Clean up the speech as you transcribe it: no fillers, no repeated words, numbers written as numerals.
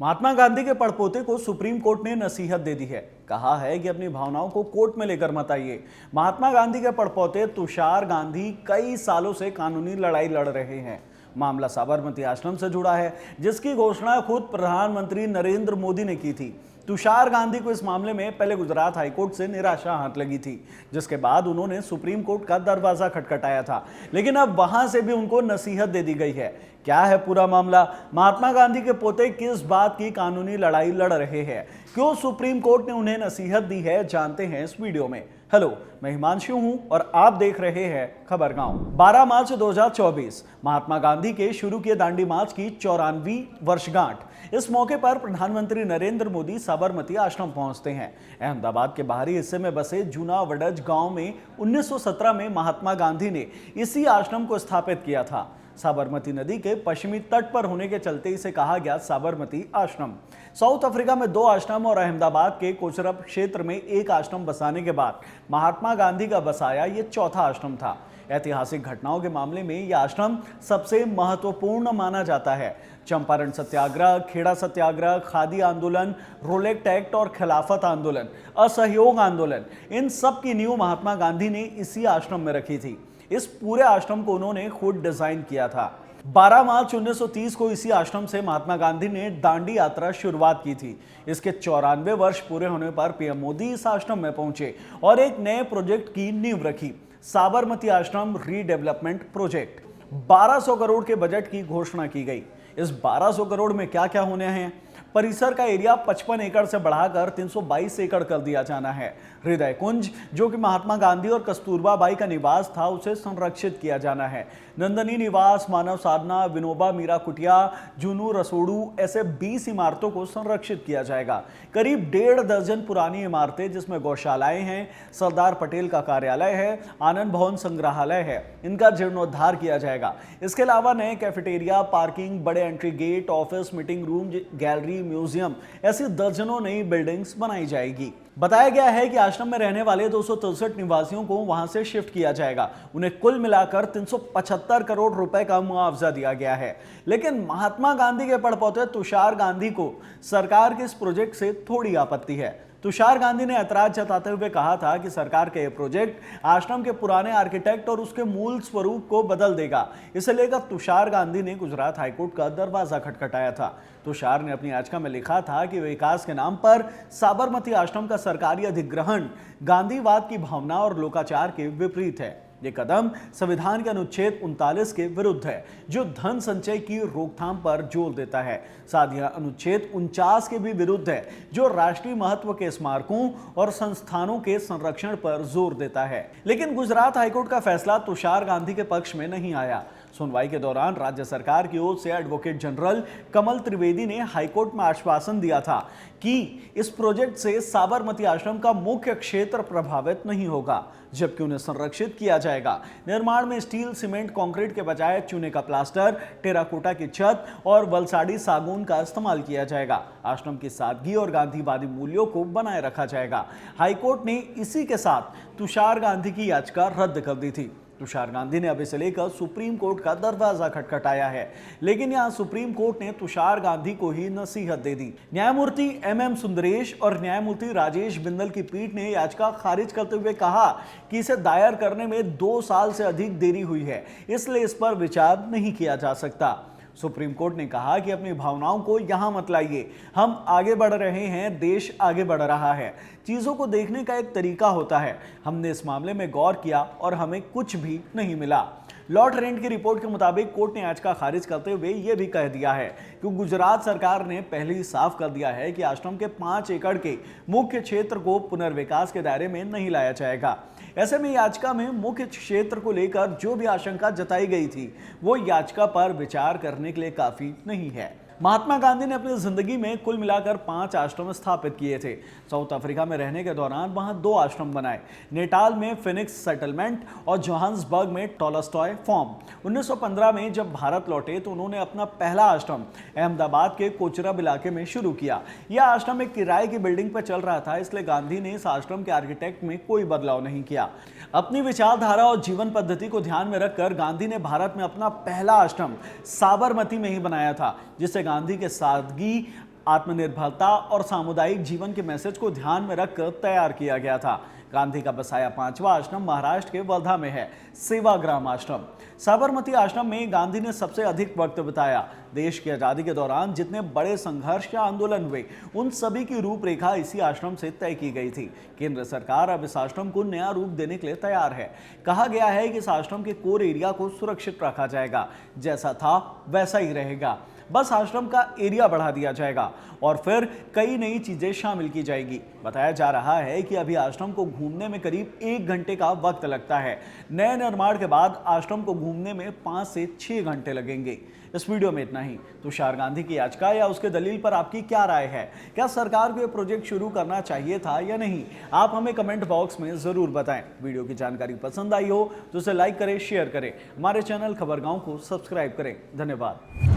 महात्मा गांधी के पड़पोते को supreme court ने नसीहत दे दी है। कहा है कि अपनी भावनाओं को कोर्ट में लेकर मत आइए। महात्मा गांधी के पड़पोते तुषार गांधी कई सालों से कानूनी लड़ाई लड़ रहे हैं। मामला साबरमती आश्रम से जुड़ा है, जिसकी घोषणा खुद प्रधानमंत्री नरेंद्र मोदी ने की थी। तुषार गांधी को इस मामले में पहले गुजरात हाईकोर्ट से निराशा हाथ लगी थी, जिसके बाद उन्होंने सुप्रीम कोर्ट का दरवाजा खटखटाया था, लेकिन अब वहां से भी उनको नसीहत दे दी गई है। क्या है पूरा मामला? महात्मा गांधी के पोते किस बात की कानूनी लड़ाई लड़ रहे हैं? क्यों सुप्रीम कोर्ट ने उन्हें नसीहत दी है? जानते हैं इस वीडियो में। हेलो, मैं हिमांशु हूं और आप देख रहे हैं खबर गांव। 12 मार्च 2024 महात्मा गांधी के शुरू किए दांडी मार्च की 94वीं वर्षगांठ। इस मौके पर प्रधानमंत्री नरेंद्र मोदी साबरमती आश्रम पहुंचते हैं। अहमदाबाद के बाहरी हिस्से में बसे जूना वडज गांव में 1917 में महात्मा गांधी ने इसी आश्रम को स्थापित किया था। साबरमती नदी के पश्चिमी तट पर होने के चलते इसे कहा गया साबरमती आश्रम। साउथ अफ्रीका में 2 आश्रम और अहमदाबाद के कोचरब क्षेत्र में 1 आश्रम बसाने के बाद महात्मा गांधी का बसाया ये चौथा आश्रम था। ऐतिहासिक घटनाओं के मामले में यह आश्रम सबसे महत्वपूर्ण माना जाता है। चंपारण सत्याग्रह, खेड़ा सत्याग्रह, खादी आंदोलन, रोलेक्ट एक्ट और खिलाफत आंदोलन, असहयोग आंदोलन, इन सब की नींव महात्मा गांधी ने इसी आश्रम में रखी थी। इस पूरे आश्रम को उन्होंने खुद डिजाइन किया था। 12 मार्च 1930 को इसी आश्रम से महात्मा गांधी ने दांडी यात्रा शुरुआत की थी। इसके 94 वर्ष पूरे होने पर पीएम मोदी इस आश्रम में पहुंचे और एक नए प्रोजेक्ट की नींव रखी, साबरमती आश्रम रीडेवलपमेंट प्रोजेक्ट। 1200 करोड़ के बजट की घोषणा की गई। इस 1200 करोड़ में क्या क्या होने हैं? परिसर का एरिया 55 एकड़ से बढ़ाकर 322 एकड़ कर दिया जाना है। हृदय कुंज, जो कि महात्मा गांधी और कस्तूरबा बाई का निवास था, उसे संरक्षित किया जाना है। नंदनी निवास, मानव साधना, विनोबा मीरा कुटिया, जुनू रसोड़ू, ऐसे 20 इमारतों को संरक्षित किया जाएगा। करीब 1.5 दर्जन पुरानी इमारतें, जिसमें गौशालाएं हैं, सरदार पटेल का कार्यालय है, आनंद भवन संग्रहालय है, इनका जीर्णोद्धार किया जाएगा। इसके अलावा नए कैफेटेरिया, पार्किंग, बड़े entry gate, office, meeting room, gallery, museum, ऐसी दर्जनों नई बिल्डिंग्स बनाई जाएगी। बताया गया है कि आश्रम में रहने वाले 263 निवासियों को वहां से शिफ्ट किया जाएगा। उन्हें कुल मिलाकर 375 करोड़ रुपए का मुआवजा दिया गया है। लेकिन महात्मा गांधी के पड़पोते तुषार गांधी को सरकार के इस प्रोजेक्ट से थोड़ी आपत्ति है। तुषार गांधी ने ऐतराज जताते हुए कहा था कि सरकार का यह प्रोजेक्ट आश्रम के पुराने आर्किटेक्ट और उसके मूल स्वरूप को बदल देगा। इसे लेकर तुषार गांधी ने गुजरात हाईकोर्ट का दरवाजा खटखटाया था। तुषार ने अपनी याचिका में लिखा था कि विकास के नाम पर साबरमती आश्रम का सरकारी अधिग्रहण गांधीवाद की भावना और लोकाचार के विपरीत है। ये कदम संविधान के अनुच्छेद 39 के विरुद्ध है, जो धन संचय की रोकथाम पर जोर देता है। साथ यह अनुच्छेद 49 के भी विरुद्ध है, जो राष्ट्रीय महत्व के स्मारकों और संस्थानों के संरक्षण पर जोर देता है। लेकिन गुजरात हाईकोर्ट का फैसला तुषार गांधी के पक्ष में नहीं आया। सुनवाई के दौरान राज्य सरकार की ओर से एडवोकेट जनरल कमल त्रिवेदी ने हाईकोर्ट में आश्वासन दिया था कि इस प्रोजेक्ट से साबरमती आश्रम का मुख्य क्षेत्र प्रभावित नहीं होगा, जबकि उन्हें संरक्षित किया जाएगा। निर्माण में स्टील, सीमेंट, कंक्रीट के बजाय चूने का प्लास्टर, टेराकोटा की छत और वलसाड़ी सागौन का इस्तेमाल किया जाएगा। आश्रम की सादगी और गांधीवादी मूल्यों को बनाए रखा जाएगा। हाईकोर्ट ने इसी के साथ तुषार गांधी की याचिका रद्द कर दी थी। तुषार गांधी ने अब इसे लेकर सुप्रीम कोर्ट का दरवाजा खटखटाया है, लेकिन यहां सुप्रीम कोर्ट ने तुषार गांधी को ही नसीहत दे दी। न्यायमूर्ति MM सुंदरेश और न्यायमूर्ति राजेश बिंदल की पीठ ने याचिका खारिज करते हुए कहा कि इसे दायर करने में 2 साल से अधिक देरी हुई है, इसलिए इस पर विचार नहीं किया जा सकता। सुप्रीम कोर्ट ने कहा कि अपनी भावनाओं को यहां मत लाइए। हम आगे बढ़ रहे हैं, देश आगे बढ़ रहा है। चीजों को देखने का एक तरीका होता है। हमने इस मामले में गौर किया और हमें कुछ भी नहीं मिला। लॉर्ड रेंट की रिपोर्ट के मुताबिक कोर्ट ने याचिका खारिज करते हुए यह भी कह दिया है कि गुजरात सरकार ने पहले ही साफ कर दिया है कि आश्रम के 5 एकड़ के मुख्य क्षेत्र को पुनर्विकास के दायरे में नहीं लाया जाएगा। ऐसे में याचिका में मुख्य क्षेत्र को लेकर जो भी आशंका जताई गई थी, वो याचिका पर विचार करने के लिए काफी नहीं है। महात्मा गांधी ने अपनी जिंदगी में कुल मिलाकर 5 आश्रम स्थापित किए थे। साउथ अफ्रीका में रहने के दौरान वहां 2 आश्रम बनाए, नेटाल में फिनिक्स सेटलमेंट और जोहान्सबर्ग में टॉलस्टॉय फार्म। 1915 में जब भारत लौटे तो उन्होंने अपना पहला आश्रम अहमदाबाद के कोचरब इलाके में शुरू किया। यह आश्रम एक किराए की बिल्डिंग पर चल रहा था, इसलिए गांधी ने इस आश्रम के आर्किटेक्ट में कोई बदलाव नहीं किया। अपनी विचारधारा और जीवन पद्धति को ध्यान में रखकर गांधी ने भारत में अपना पहला आश्रम साबरमती में ही बनाया था, जिससे गांधी के सादगी आत्मनिर्भरता और सामुदायिक जीवन के मैसेज को ध्यान में रखकर तैयार किया गया था। गांधी का बसाया 5वां आश्रम महाराष्ट्र के वर्धा में है, सेवाग्राम आश्रम। साबरमती आश्रम में गांधी ने सबसे अधिक वक्त बिताया। देश की आजादी के दौरान जितने बड़े संघर्ष या आंदोलन हुए, उन सभी की रूपरेखा इसी आश्रम से तय की गई थी। केंद्र सरकार अब इस आश्रम को नया रूप देने के लिए तैयार है। कहा गया है कि इस आश्रम के कोर एरिया को सुरक्षित रखा जाएगा, जैसा था वैसा ही रहेगा, बस आश्रम का एरिया बढ़ा दिया जाएगा और फिर कई नई चीजें शामिल की जाएगी। बताया जा रहा है कि अभी आश्रम को घूमने में करीब 1 घंटे का वक्त लगता है। नए निर्माण के बाद आश्रम को घूमने में 5 से 6 घंटे लगेंगे। इस वीडियो में इतना ही। तुषार गांधी की याचिका या उसके दलील पर आपकी क्या राय है? क्या सरकार को यह प्रोजेक्ट शुरू करना चाहिए था या नहीं? आप हमें कमेंट बॉक्स में जरूर बताएं। वीडियो की जानकारी पसंद आई हो तो उसे लाइक करें, शेयर करें। हमारे चैनल खबरगांव को सब्सक्राइब करें। धन्यवाद।